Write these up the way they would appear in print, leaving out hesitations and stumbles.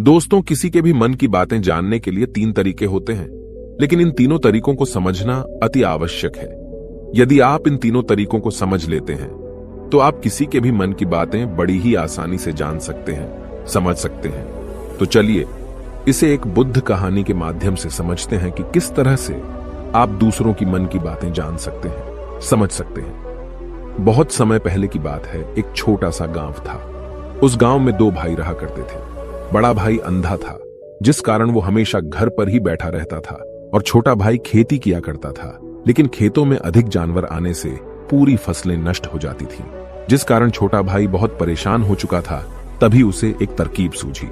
दोस्तों, किसी के भी मन की बातें जानने के लिए 3 तरीके होते हैं, लेकिन इन तीनों तरीकों को समझना अति आवश्यक है। यदि आप इन तीनों तरीकों को समझ लेते हैं तो आप किसी के भी मन की बातें बड़ी ही आसानी से जान सकते हैं, समझ सकते हैं। तो चलिए इसे एक बुद्ध कहानी के माध्यम से समझते हैं कि किस तरह से आप दूसरों की मन की बातें जान सकते हैं, समझ सकते हैं। बहुत समय पहले की बात है। एक छोटा सा गांव था। उस गांव में 2 भाई रहा करते थे। बड़ा भाई अंधा था, जिस कारण वो हमेशा घर पर ही बैठा रहता था, और छोटा भाई खेती किया करता था, लेकिन खेतों में अधिक जानवर आने से पूरी फसलें नष्ट हो जाती थीं, जिस कारण छोटा भाई बहुत परेशान हो चुका था। तभी उसे एक तरकीब सूझी।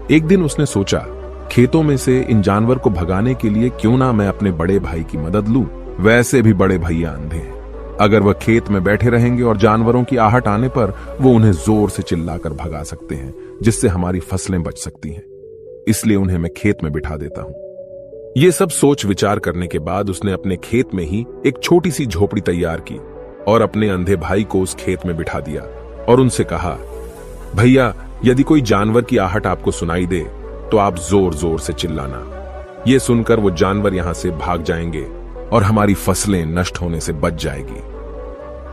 एक दिन उसने सोचा, खेतों में से इन जानवर को भगाने के लिए क्यों ना मैं अपने बड़े भाई की मदद लूं। वैसे भी बड़े भैया अंधे हैं, अगर वह खेत में बैठे रहेंगे और जानवरों की आहट आने पर वो उन्हें जोर से चिल्लाकर भगा सकते हैं, जिससे हमारी फसलें बच सकती हैं। इसलिए उन्हें मैं खेत में बिठा देता हूं। ये सब सोच विचार करने के बाद उसने अपने खेत में ही एक छोटी सी झोपड़ी तैयार की और अपने अंधे भाई को उस खेत में बिठा दिया और उनसे कहा, भैया, यदि कोई जानवर की आहट आपको सुनाई दे तो आप जोर जोर से चिल्लाना। ये सुनकर वो जानवर यहां से भाग जाएंगे और हमारी फसलें नष्ट होने से बच जाएगी।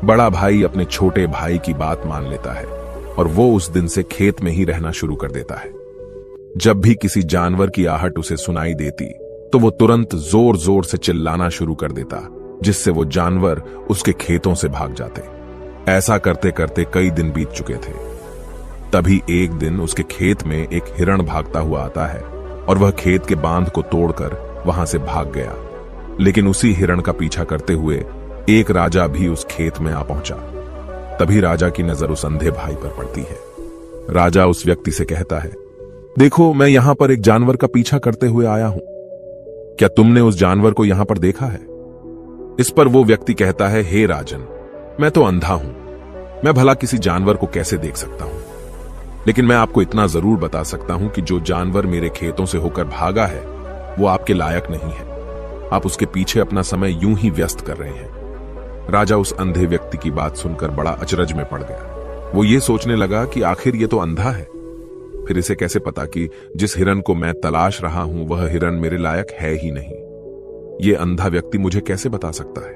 बड़ा भाई अपने छोटे भाई की बात मान लेता है और वो उस दिन से खेत में ही रहना शुरू कर देता है। जब भी किसी जानवर की आहट उसे सुनाई देती तो वो तुरंत जोर जोर से चिल्लाना शुरू कर देता, जिससे वो जानवर उसके खेतों से भाग जाते। ऐसा करते करते कई दिन बीत चुके थे। तभी एक दिन उसके खेत में एक हिरण भागता हुआ आता है और वह खेत के बांध को तोड़कर वहां से भाग गया। लेकिन उसी हिरण का पीछा करते हुए एक राजा भी उस खेत में आ पहुंचा। तभी राजा की नजर उस अंधे भाई पर पड़ती है। राजा उस व्यक्ति से कहता है, देखो, मैं यहां पर एक जानवर का पीछा करते हुए आया हूं। क्या तुमने उस जानवर को यहां पर देखा है? इस पर वो व्यक्ति कहता है, हे राजन, मैं तो अंधा हूं, मैं भला किसी जानवर को कैसे देख सकता हूं। लेकिन मैं आपको इतना जरूर बता सकता हूं कि जो जानवर मेरे खेतों से होकर भागा है वो आपके लायक नहीं है। आप उसके पीछे अपना समय यूं ही व्यस्त कर रहे हैं। राजा उस अंधे व्यक्ति की बात सुनकर बड़ा अचरज में पड़ गया। वो ये सोचने लगा कि आखिर ये तो अंधा है, फिर इसे कैसे पता कि जिस हिरन को मैं तलाश रहा हूं वह हिरन मेरे लायक है ही नहीं। ये अंधा व्यक्ति मुझे कैसे बता सकता है?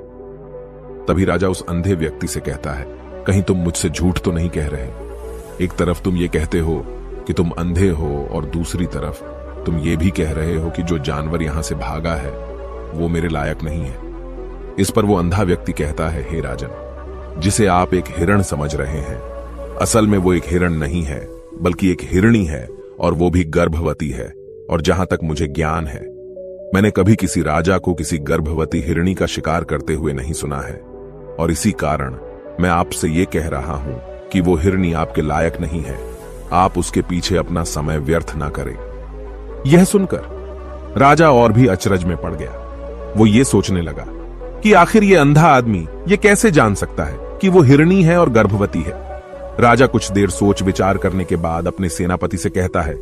तभी राजा उस अंधे व्यक्ति से कहता है, कहीं तुम मुझसे झूठ तो नहीं कह रहे? एक तरफ तुम ये कहते हो कि तुम अंधे हो और दूसरी तरफ तुम ये भी कह रहे हो कि जो जानवर यहां से भागा है वो मेरे लायक नहीं है। इस पर वो अंधा व्यक्ति कहता है, हे राजन, जिसे आप एक हिरण समझ रहे हैं, असल में वो एक हिरण नहीं है, बल्कि एक हिरणी है, और वो भी गर्भवती है। और जहां तक मुझे ज्ञान है, मैंने कभी किसी राजा को किसी गर्भवती हिरणी का शिकार करते हुए नहीं सुना है। और इसी कारण मैं आपसे ये कह रहा हूं कि वो हिरणी आपके लायक नहीं है। आप उसके पीछे अपना समय व्यर्थ ना करें। यह सुनकर राजा और भी अचरज में पड़ गया। वो ये सोचने लगा कि आखिर ये अंधा आदमी ये कैसे जान सकता है कि वो हिरणी है और गर्भवती है। राजा कुछ देर सोच विचार करने के बाद अपने सेनापति से कहता है,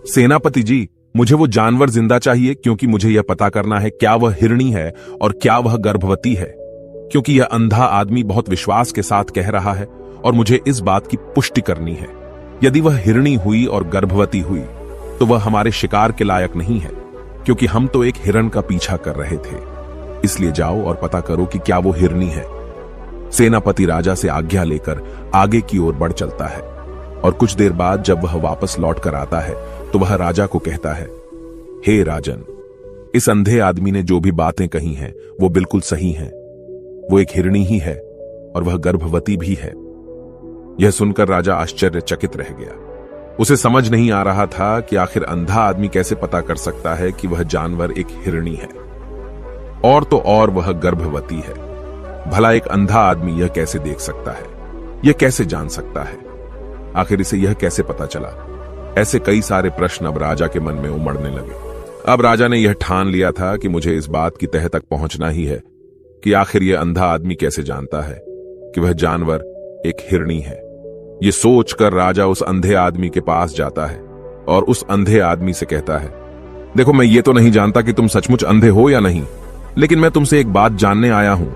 सेनापति जी, मुझे वो जानवर जिंदा चाहिए, क्योंकि मुझे यह पता करना है क्या वह हिरणी है और क्या वह गर्भवती है। क्योंकि यह अंधा आदमी बहुत विश्वास के साथ कह रहा है और मुझे इस बात की पुष्टि करनी है। यदि वह हिरणी हुई और गर्भवती हुई तो वह हमारे शिकार के लायक नहीं है, क्योंकि हम तो एक हिरण का पीछा कर रहे थे। इसलिए जाओ और पता करो कि क्या वो हिरणी है। सेनापति राजा से आज्ञा लेकर आगे की ओर बढ़ चलता है और कुछ देर बाद जब वह वापस लौट कर आता है तो वह राजा को कहता है, हे राजन, इस अंधे आदमी ने जो भी बातें कही हैं वो बिल्कुल सही हैं। वो एक हिरणी ही है और वह गर्भवती भी है। यह सुनकर राजा आश्चर्यचकित रह गया। उसे समझ नहीं आ रहा था कि आखिर अंधा आदमी कैसे पता कर सकता है कि वह जानवर एक हिरणी है, और तो और वह गर्भवती है। भला एक अंधा आदमी यह कैसे देख सकता है, यह कैसे जान सकता है? आखिर इसे यह कैसे पता चला? ऐसे कई सारे प्रश्न अब राजा के मन में उमड़ने लगे। अब राजा ने यह ठान लिया था कि मुझे इस बात की तह तक पहुंचना ही है कि आखिर यह अंधा आदमी कैसे जानता है कि वह जानवर एक हिरणी है। ये सोचकर राजा उस अंधे आदमी के पास जाता है और उस अंधे आदमी से कहता है, देखो, मैं ये तो नहीं जानता कि तुम सचमुच अंधे हो या नहीं, लेकिन मैं तुमसे एक बात जानने आया हूं।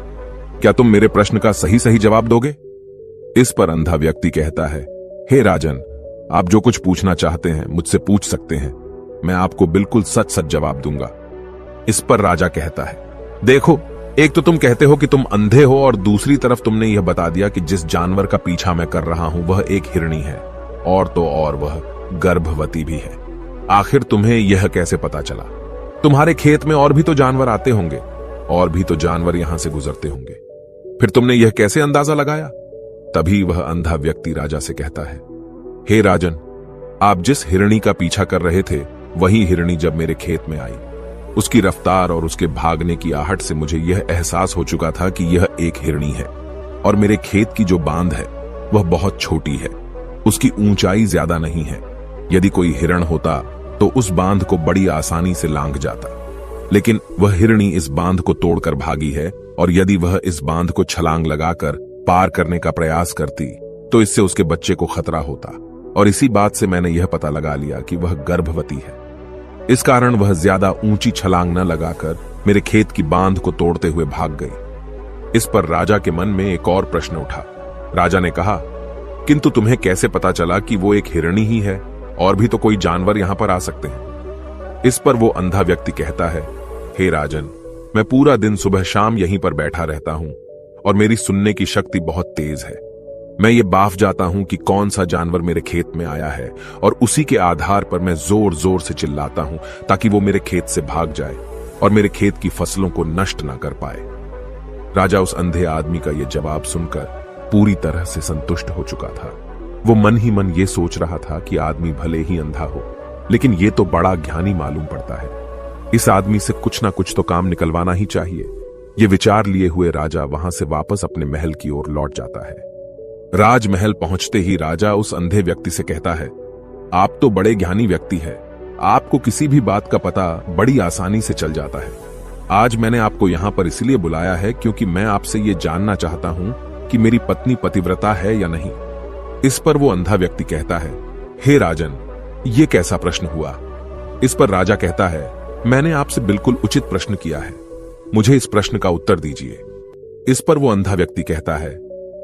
क्या तुम मेरे प्रश्न का सही सही जवाब दोगे? इस पर अंधा व्यक्ति कहता है, हे राजन, आप जो कुछ पूछना चाहते हैं मुझसे पूछ सकते हैं, मैं आपको बिल्कुल सच सच जवाब दूंगा। इस पर राजा कहता है, देखो, एक तो तुम कहते हो कि तुम अंधे हो और दूसरी तरफ तुमने यह बता दिया कि जिस जानवर का पीछा मैं कर रहा हूं वह एक हिरणी है, और तो और वह गर्भवती भी है। आखिर तुम्हें यह कैसे पता चला? तुम्हारे खेत में और भी तो जानवर आते होंगे, और भी तो जानवर यहां से गुजरते होंगे, फिर तुमने यह कैसे अंदाजा लगाया? तभी वह अंधा व्यक्ति राजा से कहता है, हे राजन, आप जिस हिरणी का पीछा कर रहे थे वही हिरणी जब मेरे खेत में आई, उसकी रफ्तार और उसके भागने की आहट से मुझे यह एहसास हो चुका था कि यह एक हिरणी है, और मेरे खेत की जो बांध है वह बहुत छोटी है, उसकी ऊंचाई ज्यादा नहीं है। यदि कोई हिरण होता तो उस बांध को बड़ी आसानी से लांघ जाता, लेकिन वह हिरणी इस बांध को तोड़कर भागी है, और यदि वह इस बांध को छलांग लगाकर पार करने का प्रयास करती तो इससे उसके बच्चे को खतरा होता, और इसी बात से मैंने यह पता लगा लिया कि वह गर्भवती है। इस कारण वह ज्यादा ऊंची छलांग न लगाकर मेरे खेत की बांध को तोड़ते हुए भाग गई। इस पर राजा के मन में एक और प्रश्न उठा। राजा ने कहा, किंतु तुम्हें कैसे पता चला कि वो एक हिरणी ही है? और भी तो कोई जानवर यहां पर आ सकते हैं। इस पर वो अंधा व्यक्ति कहता है, हे राजन, मैं पूरा दिन सुबह शाम यहीं पर बैठा रहता हूं, और मेरी सुनने की शक्ति बहुत तेज है। मैं ये बाफ जाता हूं कि कौन सा जानवर मेरे खेत में आया है, और उसी के आधार पर मैं जोर जोर से चिल्लाता हूं ताकि वो मेरे खेत से भाग जाए और मेरे खेत की फसलों को नष्ट ना कर पाए। राजा उस अंधे आदमी का यह जवाब सुनकर पूरी तरह से संतुष्ट हो चुका था। वो मन ही मन ये सोच रहा था कि आदमी भले ही अंधा हो, लेकिन ये तो बड़ा ज्ञानी मालूम पड़ता है। इस आदमी से कुछ ना कुछ तो काम निकलवाना ही चाहिए। ये विचार लिए हुए राजा वहां से वापस अपने महल की ओर लौट जाता है। राजमहल पहुंचते ही राजा उस अंधे व्यक्ति से कहता है, आप तो बड़े ज्ञानी व्यक्ति हैं, आपको किसी भी बात का पता बड़ी आसानी से चल जाता है। आज मैंने आपको यहां पर इसलिए बुलाया है क्योंकि मैं आपसे ये जानना चाहता हूं कि मेरी पत्नी पतिव्रता है या नहीं। इस पर वो अंधा व्यक्ति कहता है, हे राजन, ये कैसा प्रश्न हुआ? इस पर राजा कहता है, मैंने आपसे बिल्कुल उचित प्रश्न किया है, मुझे इस प्रश्न का उत्तर दीजिए। इस पर वो अंधा व्यक्ति कहता है,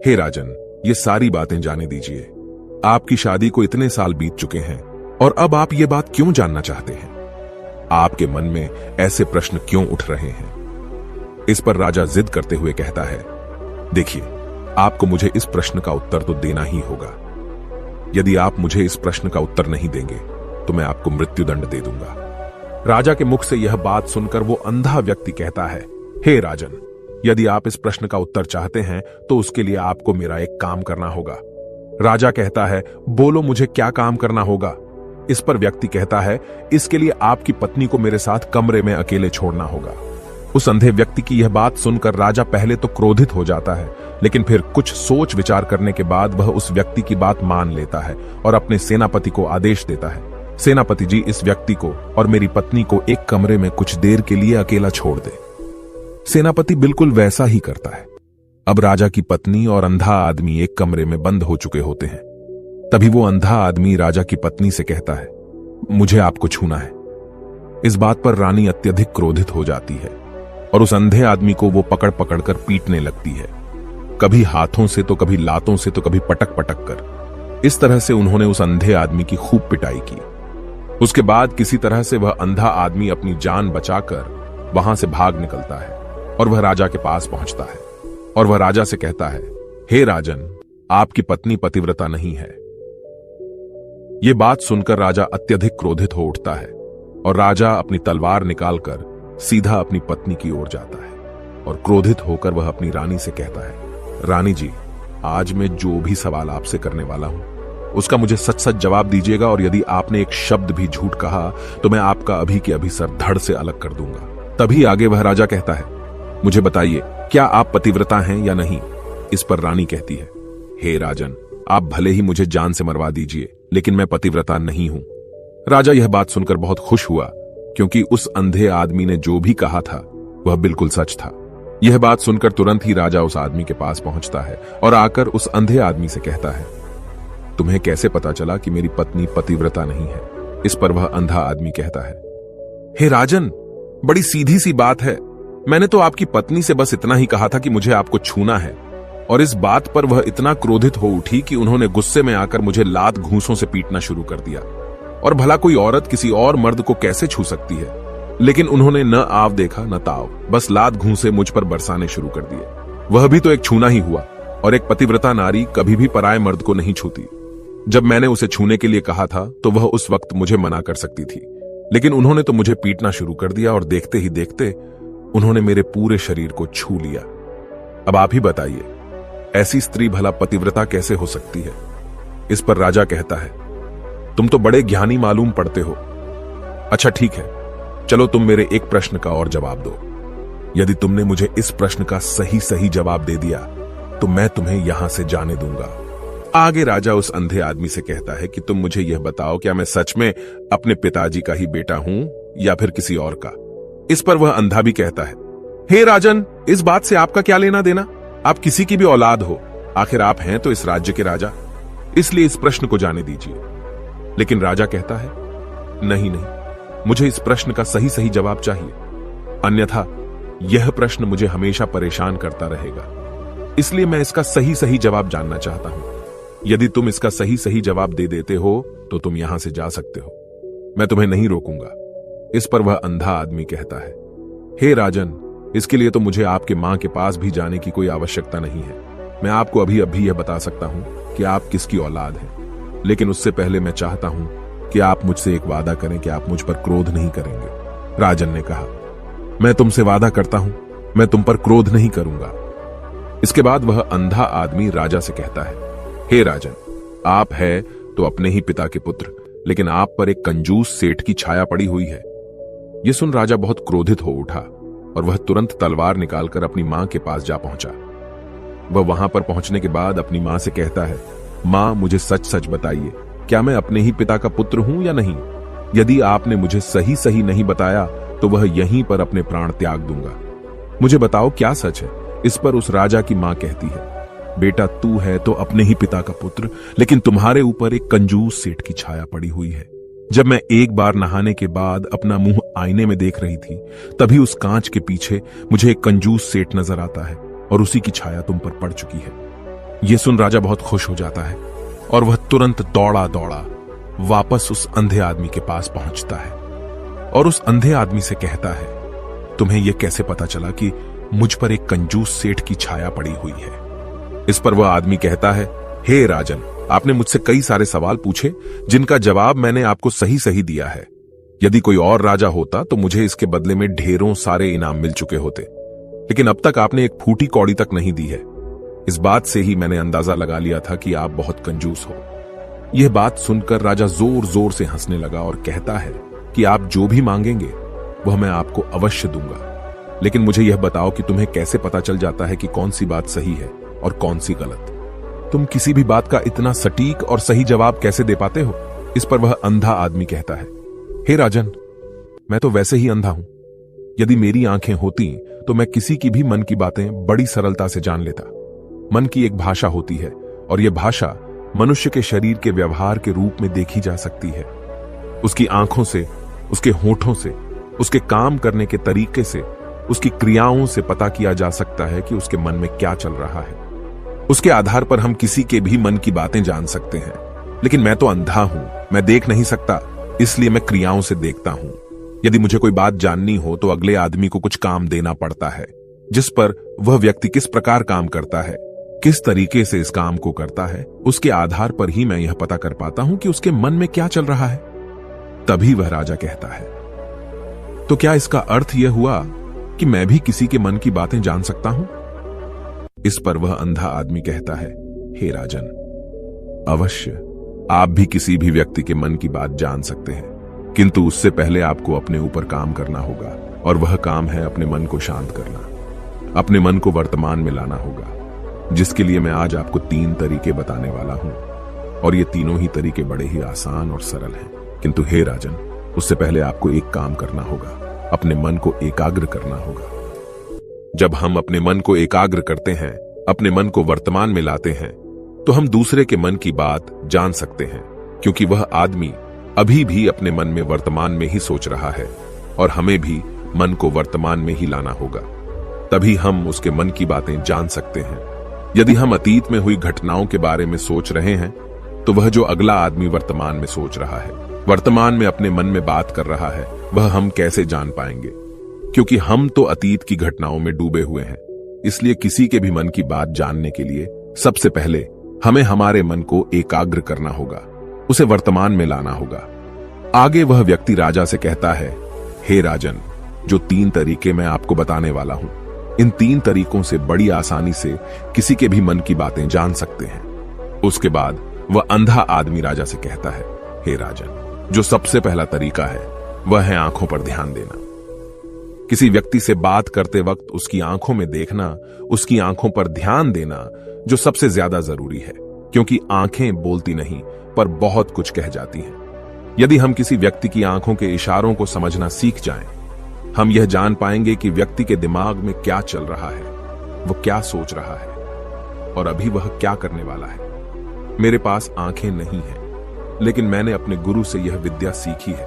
हे राजन, ये सारी बातें जाने दीजिए। आपकी शादी को इतने साल बीत चुके हैं, और अब आप ये बात क्यों जानना चाहते हैं? आपके मन में ऐसे प्रश्न क्यों उठ रहे हैं? इस पर राजा जिद करते हुए कहता है, देखिए, आपको मुझे इस प्रश्न का उत्तर तो देना ही होगा। यदि आप मुझे इस प्रश्न का उत्तर नहीं देंगे तो मैं आपको मृत्युदंड दे दूंगा। राजा के मुख से यह बात सुनकर वो अंधा व्यक्ति कहता है, हे राजन, यदि आप इस प्रश्न का उत्तर चाहते हैं तो उसके लिए आपको मेरा एक काम करना होगा। राजा कहता है, बोलो, मुझे क्या काम करना होगा? इस पर व्यक्ति कहता है, इसके लिए आपकी पत्नी को मेरे साथ कमरे में अकेले छोड़ना होगा। उस अंधे व्यक्ति की यह बात सुनकर राजा पहले तो क्रोधित हो जाता है, लेकिन फिर कुछ सोच विचार करने के बाद वह उस व्यक्ति की बात मान लेता है और अपने सेनापति को आदेश देता है, सेनापति जी, इस व्यक्ति को और मेरी पत्नी को एक कमरे में कुछ देर के लिए अकेला छोड़ दे। सेनापति बिल्कुल वैसा ही करता है। अब राजा की पत्नी और अंधा आदमी एक कमरे में बंद हो चुके होते हैं। तभी वो अंधा आदमी राजा की पत्नी से कहता है, मुझे आपको छूना है। इस बात पर रानी अत्यधिक क्रोधित हो जाती है और उस अंधे आदमी को वो पकड़ पकड़ कर पीटने लगती है, कभी हाथों से तो कभी लातों से तो कभी पटक पटक कर। इस तरह से उन्होंने उस अंधे आदमी की खूब पिटाई की। उसके बाद किसी तरह से वह अंधा आदमी अपनी जान बचाकर वहां से भाग निकलता है और वह राजा के पास पहुंचता है और वह राजा से कहता है, हे राजन, आपकी पत्नी पतिव्रता नहीं है। यह बात सुनकर राजा अत्यधिक क्रोधित हो उठता है और राजा अपनी तलवार निकालकर सीधा अपनी पत्नी की ओर जाता है और क्रोधित होकर वह अपनी रानी से कहता है, रानी जी, आज मैं जो भी सवाल आपसे करने वाला हूं उसका मुझे सच सच जवाब दीजिएगा, और यदि आपने एक शब्द भी झूठ कहा तो मैं आपका अभी के अभी सर धड़ से अलग कर दूंगा। तभी आगे वह राजा कहता है, मुझे बताइए, क्या आप पतिव्रता हैं या नहीं? इस पर रानी कहती है, हे राजन, आप भले ही मुझे जान से मरवा दीजिए, लेकिन मैं पतिव्रता नहीं हूं। राजा यह बात सुनकर बहुत खुश हुआ, क्योंकि उस अंधे आदमी ने जो भी कहा था वह बिल्कुल सच था। यह बात सुनकर तुरंत ही राजा उस आदमी के पास पहुंचता है और आकर उस अंधे आदमी से कहता है, तुम्हें कैसे पता चला कि मेरी पत्नी पतिव्रता नहीं है? इस पर वह अंधा आदमी कहता है, हे राजन, बड़ी सीधी सी बात है। मैंने तो आपकी पत्नी से बस इतना ही कहा था कि मुझे आपको छूना है, और इस बात पर वह इतना क्रोधित हो उठी कि उन्होंने गुस्से में आकर मुझे लात घूंसों से पीटना शुरू कर दिया। और भला कोई औरत किसी और मर्द को कैसे छू सकती है, लेकिन उन्होंने न आव देखा न ताव, बस लात घूंसे मुझ पर बरसाने शुरू कर दिए। वह भी तो एक छूना ही हुआ, और एक पतिव्रता नारी कभी भी पराये मर्द को नहीं छूती। जब मैंने उसे छूने के लिए कहा था तो वह उस वक्त मुझे मना कर सकती थी, लेकिन उन्होंने तो मुझे पीटना शुरू कर दिया और देखते ही देखते उन्होंने मेरे पूरे शरीर को छू लिया। अब आप ही बताइए, ऐसी स्त्री भला पतिव्रता कैसे हो सकती है? इस पर राजा कहता है, तुम तो बड़े ज्ञानी मालूम पड़ते हो। अच्छा ठीक है, चलो तुम मेरे एक प्रश्न का और जवाब दो। यदि तुमने मुझे इस प्रश्न का सही जवाब दे दिया तो मैं तुम्हें यहां से जाने दूंगा। आगे राजा उस अंधे आदमी से कहता है कि तुम मुझे यह बताओ, क्या मैं सच में अपने पिताजी का ही बेटा हूं या फिर किसी और का? इस पर वह अंधा भी कहता है, हे राजन, इस बात से आपका क्या लेना देना? आप किसी की भी औलाद हो, आखिर आप हैं तो इस राज्य के राजा, इसलिए इस प्रश्न को जाने दीजिए। लेकिन राजा कहता है, नहीं, मुझे इस प्रश्न का सही जवाब चाहिए, अन्यथा यह प्रश्न मुझे हमेशा परेशान करता रहेगा। इसलिए मैं इसका सही जवाब जानना चाहता हूं। यदि तुम इसका सही जवाब दे देते हो तो तुम यहां से जा सकते हो, मैं तुम्हें नहीं रोकूंगा। इस पर वह अंधा आदमी कहता है, हे राजन, इसके लिए तो मुझे आपके मां के पास भी जाने की कोई आवश्यकता नहीं है। मैं आपको अभी यह बता सकता हूं कि आप किसकी औलाद हैं, लेकिन उससे पहले मैं चाहता हूं कि आप मुझसे एक वादा करें कि आप मुझ पर क्रोध नहीं करेंगे। राजन ने कहा, मैं तुमसे वादा करता हूं, मैं तुम पर क्रोध नहीं करूंगा। इसके बाद वह अंधा आदमी राजा से कहता है, हे राजन, आप है तो अपने ही पिता के पुत्र, लेकिन आप पर एक कंजूस सेठ की छाया पड़ी हुई है। यह सुन राजा बहुत क्रोधित हो उठा और वह तुरंत तलवार निकालकर अपनी मां के पास जा पहुंचा। वह वहां पर पहुंचने के बाद अपनी मां से कहता है, मां, मुझे सच बताइए, क्या मैं अपने ही पिता का पुत्र हूं या नहीं? यदि आपने मुझे सही नहीं बताया तो वह यहीं पर अपने प्राण त्याग दूंगा। मुझे बताओ क्या सच है? इस पर उस राजा की मां कहती है, बेटा, तू है तो अपने ही पिता का पुत्र, लेकिन तुम्हारे ऊपर एक कंजूस सेठ की छाया पड़ी हुई है। जब मैं एक बार नहाने के बाद अपना मुंह आईने में देख रही थी, तभी उस कांच के पीछे मुझे एक कंजूस सेठ नजर आता है और उसी की छाया तुम पर पड़ चुकी है। यह सुन राजा बहुत खुश हो जाता है और वह तुरंत दौड़ा वापस उस अंधे आदमी के पास पहुंचता है और उस अंधे आदमी से कहता है, तुम्हें यह कैसे पता चला कि मुझ पर एक कंजूस सेठ की छाया पड़ी हुई है? इस पर वह आदमी कहता है, हे राजन, आपने मुझसे कई सारे सवाल पूछे जिनका जवाब मैंने आपको सही दिया है। यदि कोई और राजा होता तो मुझे इसके बदले में ढेरों सारे इनाम मिल चुके होते, लेकिन अब तक आपने एक फूटी कौड़ी तक नहीं दी है। इस बात से ही मैंने अंदाजा लगा लिया था कि आप बहुत कंजूस हो। यह बात सुनकर राजा जोर से हंसने लगा और कहता है कि आप जो भी मांगेंगे वह मैं आपको अवश्य दूंगा, लेकिन मुझे यह बताओ कि तुम्हें कैसे पता चल जाता है कि कौन सी बात सही है और कौन सी गलत? तुम किसी भी बात का इतना सटीक और सही जवाब कैसे दे पाते हो? इस पर वह अंधा आदमी कहता है, हे राजन, मैं तो वैसे ही अंधा हूं। यदि मेरी आंखें होती तो मैं किसी की भी मन की बातें बड़ी सरलता से जान लेता। मन की एक भाषा होती है और यह भाषा मनुष्य के शरीर के व्यवहार के रूप में देखी जा सकती है। उसकी आंखों से, उसके होठों से, उसके काम करने के तरीके से, उसकी क्रियाओं से पता किया जा सकता है कि उसके मन में क्या चल रहा है। उसके आधार पर हम किसी के भी मन की बातें जान सकते हैं, लेकिन मैं तो अंधा हूं, मैं देख नहीं सकता, इसलिए मैं क्रियाओं से देखता हूं। यदि मुझे कोई बात जाननी हो तो अगले आदमी को कुछ काम देना पड़ता है, जिस पर वह व्यक्ति किस प्रकार काम करता है, किस तरीके से इस काम को करता है, उसके आधार पर ही मैं यह पता कर पाता हूं कि उसके मन में क्या चल रहा है। तभी वह राजा कहता है, तो क्या इसका अर्थ यह हुआ कि मैं भी किसी के मन की बातें जान सकता हूं? इस पर वह अंधा आदमी कहता है, हे राजन, अवश्य आप भी किसी भी व्यक्ति के मन की बात जान सकते हैं, किंतु उससे पहले आपको अपने ऊपर काम करना होगा, और वह काम है अपने मन को शांत करना, अपने मन को वर्तमान में लाना होगा, जिसके लिए मैं आज आपको 3 तरीके बताने वाला हूं। और ये तीनों ही तरीके बड़े ही आसान और सरल हैं, किंतु हे राजन, उससे पहले आपको एक काम करना होगा, अपने मन को एकाग्र करना होगा। जब हम अपने मन को एकाग्र करते हैं, अपने मन को वर्तमान में लाते हैं, तो हम दूसरे के मन की बात जान सकते हैं, क्योंकि वह आदमी अभी भी अपने मन में वर्तमान में ही सोच रहा है, और हमें भी मन को वर्तमान में ही लाना होगा, तभी हम उसके मन की बातें जान सकते हैं। यदि हम अतीत में हुई घटनाओं के बारे में सोच रहे हैं तो वह जो अगला आदमी वर्तमान में सोच रहा है, वर्तमान में अपने मन में बात कर रहा है, वह हम कैसे जान पाएंगे? क्योंकि हम तो अतीत की घटनाओं में डूबे हुए हैं। इसलिए किसी के भी मन की बात जानने के लिए सबसे पहले हमें हमारे मन को एकाग्र करना होगा, उसे वर्तमान में लाना होगा। आगे वह व्यक्ति राजा से कहता है, हे राजन, जो 3 तरीके मैं आपको बताने वाला हूं, इन 3 तरीकों से बड़ी आसानी से किसी के भी मन की बातें जान सकते हैं। उसके बाद वह अंधा आदमी राजा से कहता है, हे राजन, जो सबसे पहला तरीका है वह है आंखों पर ध्यान देना। किसी व्यक्ति से बात करते वक्त उसकी आंखों में देखना, उसकी आंखों पर ध्यान देना जो सबसे ज्यादा जरूरी है, क्योंकि आंखें बोलती नहीं पर बहुत कुछ कह जाती हैं। यदि हम किसी व्यक्ति की आंखों के इशारों को समझना सीख जाएं, हम यह जान पाएंगे कि व्यक्ति के दिमाग में क्या चल रहा है, वो क्या सोच रहा है और अभी वह क्या करने वाला है। मेरे पास आंखें नहीं हैं, लेकिन मैंने अपने गुरु से यह विद्या सीखी है,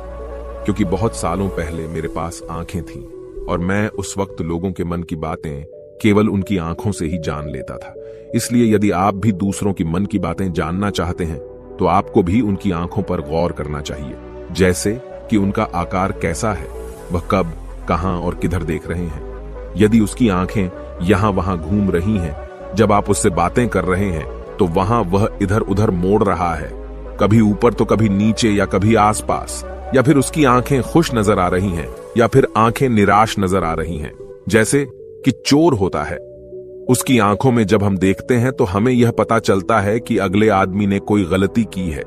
क्योंकि बहुत सालों पहले मेरे पास आंखें थीं और मैं उस वक्त लोगों के मन की बातें केवल उनकी आंखों से ही जान लेता था। इसलिए यदि आप भी दूसरों की मन की बातें जानना चाहते हैं तो आपको भी उनकी आंखों पर गौर करना चाहिए, जैसे कि उनका आकार कैसा है, वह कब, कहां और किधर देख रहे हैं। यदि उसकी आंखें यहां वहां घूम रही हैं, जब आप उससे बातें कर रहे हैं तो वहां वह इधर उधर मोड़ रहा है, कभी ऊपर तो कभी नीचे या कभी आसपास, या फिर उसकी आंखें खुश नजर आ रही हैं या फिर आंखें निराश नजर आ रही हैं, जैसे कि चोर होता है। उसकी आंखों में जब हम देखते हैं तो हमें यह पता चलता है कि अगले आदमी ने कोई गलती की है।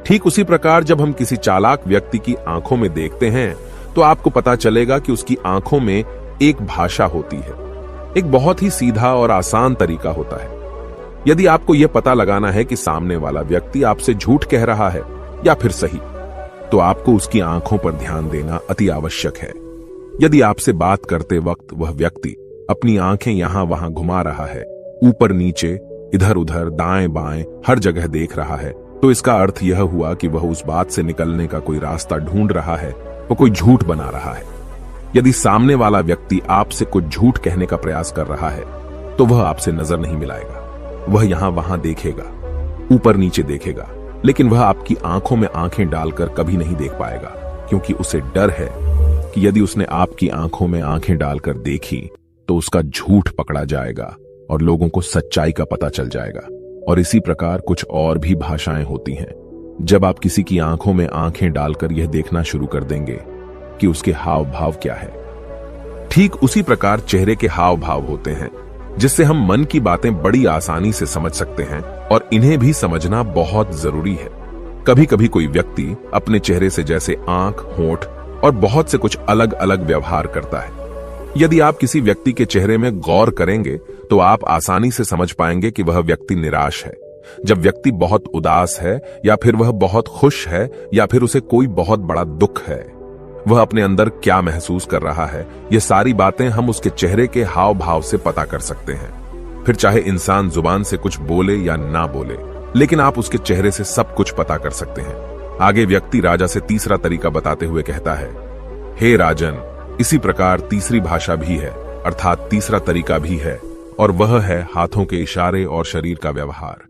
ठीक उसी प्रकार जब हम किसी चालाक व्यक्ति की आंखों में देखते हैं तो आपको पता चलेगा कि उसकी आंखों में एक भाषा होती है। एक बहुत ही सीधा और आसान तरीका होता है। यदि आपको यह पता लगाना है कि सामने वाला व्यक्ति आपसे झूठ कह रहा है या फिर सही, तो आपको उसकी आंखों पर ध्यान देना अति आवश्यक है। यदि आपसे बात करते वक्त वह व्यक्ति अपनी आंखें यहां वहां घुमा रहा है, ऊपर नीचे, इधर उधर, दाएं बाएं, हर जगह देख रहा है, तो इसका अर्थ यह हुआ कि वह उस बात से निकलने का कोई रास्ता ढूंढ रहा है, वो कोई झूठ बना रहा है। यदि सामने वाला व्यक्ति आपसे कुछ झूठ कहने का प्रयास कर रहा है तो वह आपसे नजर नहीं मिलाएगा। वह यहां वहां देखेगा, ऊपर नीचे देखेगा, लेकिन वह आपकी आंखों में आंखें डालकर कभी नहीं देख पाएगा, क्योंकि उसे डर है कि यदि उसने आपकी आंखों में आंखें डालकर देखी तो उसका झूठ पकड़ा जाएगा और लोगों को सच्चाई का पता चल जाएगा। और इसी प्रकार कुछ और भी भाषाएं होती हैं। जब आप किसी की आंखों में आंखें डालकर यह देखना शुरू कर देंगे कि उसके हाव भाव क्या है, ठीक उसी प्रकार चेहरे के हाव भाव होते हैं, जिससे हम मन की बातें बड़ी आसानी से समझ सकते हैं और इन्हें भी समझना बहुत जरूरी है। कभी कभी कोई व्यक्ति अपने चेहरे से जैसे आंख, होंठ और बहुत से कुछ अलग अलग व्यवहार करता है। यदि आप किसी व्यक्ति के चेहरे में गौर करेंगे तो आप आसानी से समझ पाएंगे कि वह व्यक्ति निराश है, जब व्यक्ति बहुत उदास है, या फिर वह बहुत खुश है, या फिर उसे कोई बहुत बड़ा दुख है। वह अपने अंदर क्या महसूस कर रहा है, ये सारी बातें हम उसके चेहरे के हाव भाव से पता कर सकते हैं। फिर चाहे इंसान जुबान से कुछ बोले या ना बोले, लेकिन आप उसके चेहरे से सब कुछ पता कर सकते हैं। आगे व्यक्ति राजा से तीसरा तरीका बताते हुए कहता है, हे राजन, इसी प्रकार तीसरी भाषा भी है, अर्थात तीसरा तरीका भी है, और वह है हाथों के इशारे और शरीर का व्यवहार।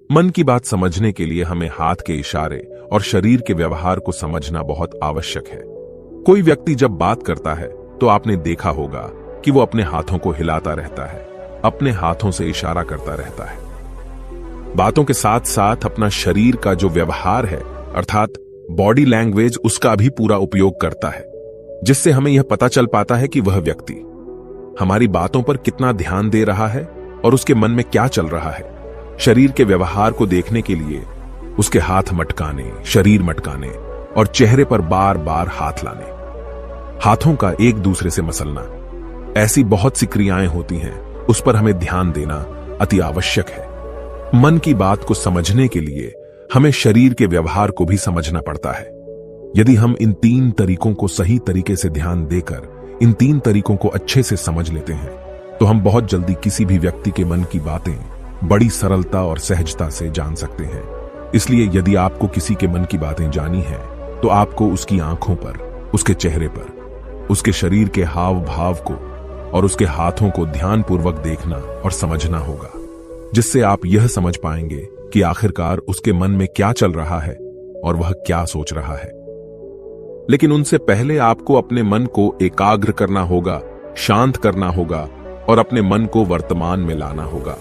मन की बात समझने के लिए हमें हाथ के इशारे और शरीर के व्यवहार को समझना बहुत आवश्यक है। कोई व्यक्ति जब बात करता है तो आपने देखा होगा कि वो अपने हाथों को हिलाता रहता है, अपने हाथों से इशारा करता रहता है। बातों के साथ साथ अपना शरीर का जो व्यवहार है, अर्थात बॉडी लैंग्वेज, उसका भी पूरा उपयोग करता है, जिससे हमें यह पता चल पाता है कि वह व्यक्ति हमारी बातों पर कितना ध्यान दे रहा है और उसके मन में क्या चल रहा है। शरीर के व्यवहार को देखने के लिए उसके हाथ मटकाने, शरीर मटकाने और चेहरे पर बार बार हाथ लाने, हाथों का एक दूसरे से मसलना, ऐसी बहुत सी क्रियाएं होती हैं, उस पर हमें ध्यान देना अति आवश्यक है। मन की बात को समझने के लिए हमें शरीर के व्यवहार को भी समझना पड़ता है। यदि हम इन 3 तरीकों को सही तरीके से ध्यान देकर इन 3 तरीकों को अच्छे से समझ लेते हैं तो हम बहुत जल्दी किसी भी व्यक्ति के मन की बातें बड़ी सरलता और सहजता से जान सकते हैं। इसलिए यदि आपको किसी के मन की बातें जानी है तो आपको उसकी आंखों पर, उसके चेहरे पर, उसके शरीर के हाव भाव को और उसके हाथों को ध्यानपूर्वक देखना और समझना होगा, जिससे आप यह समझ पाएंगे कि आखिरकार उसके मन में क्या चल रहा है और वह क्या सोच रहा है। लेकिन उनसे पहले आपको अपने मन को एकाग्र करना होगा, शांत करना होगा और अपने मन को वर्तमान में लाना होगा।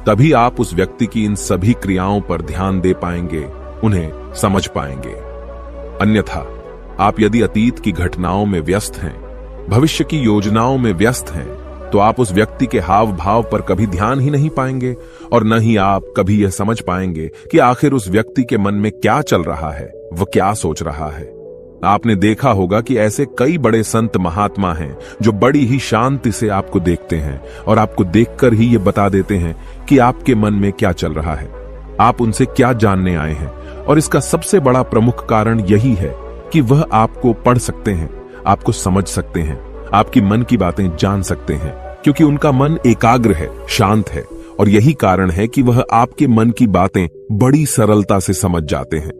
तभी आप उस व्यक्ति की इन सभी क्रियाओं पर ध्यान दे पाएंगे, उन्हें समझ पाएंगे। अन्यथा आप यदि अतीत की घटनाओं में व्यस्त हैं, भविष्य की योजनाओं में व्यस्त हैं, तो आप उस व्यक्ति के हाव भाव पर कभी ध्यान ही नहीं पाएंगे और न ही आप कभी यह समझ पाएंगे कि आखिर उस व्यक्ति के मन में क्या चल रहा है, वह क्या सोच रहा है। आपने देखा होगा कि ऐसे कई बड़े संत महात्मा हैं जो बड़ी ही शांति से आपको देखते हैं और आपको देखकर ही ये बता देते हैं कि आपके मन में क्या चल रहा है, आप उनसे क्या जानने आए हैं। और इसका सबसे बड़ा प्रमुख कारण यही है कि वह आपको पढ़ सकते हैं, आपको समझ सकते हैं, आपकी मन की बातें जान सकते हैं, क्योंकि उनका मन एकाग्र है, शांत है। और यही कारण है कि वह आपके मन की बातें बड़ी सरलता से समझ जाते हैं।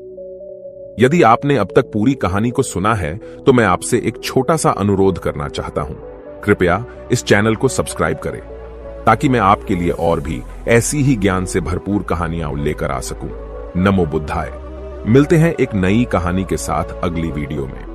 यदि आपने अब तक पूरी कहानी को सुना है तो मैं आपसे एक छोटा सा अनुरोध करना चाहता हूं। कृपया इस चैनल को सब्सक्राइब करें ताकि मैं आपके लिए और भी ऐसी ही ज्ञान से भरपूर कहानियां लेकर आ सकूं। नमो बुद्धाय। मिलते हैं एक नई कहानी के साथ अगली वीडियो में।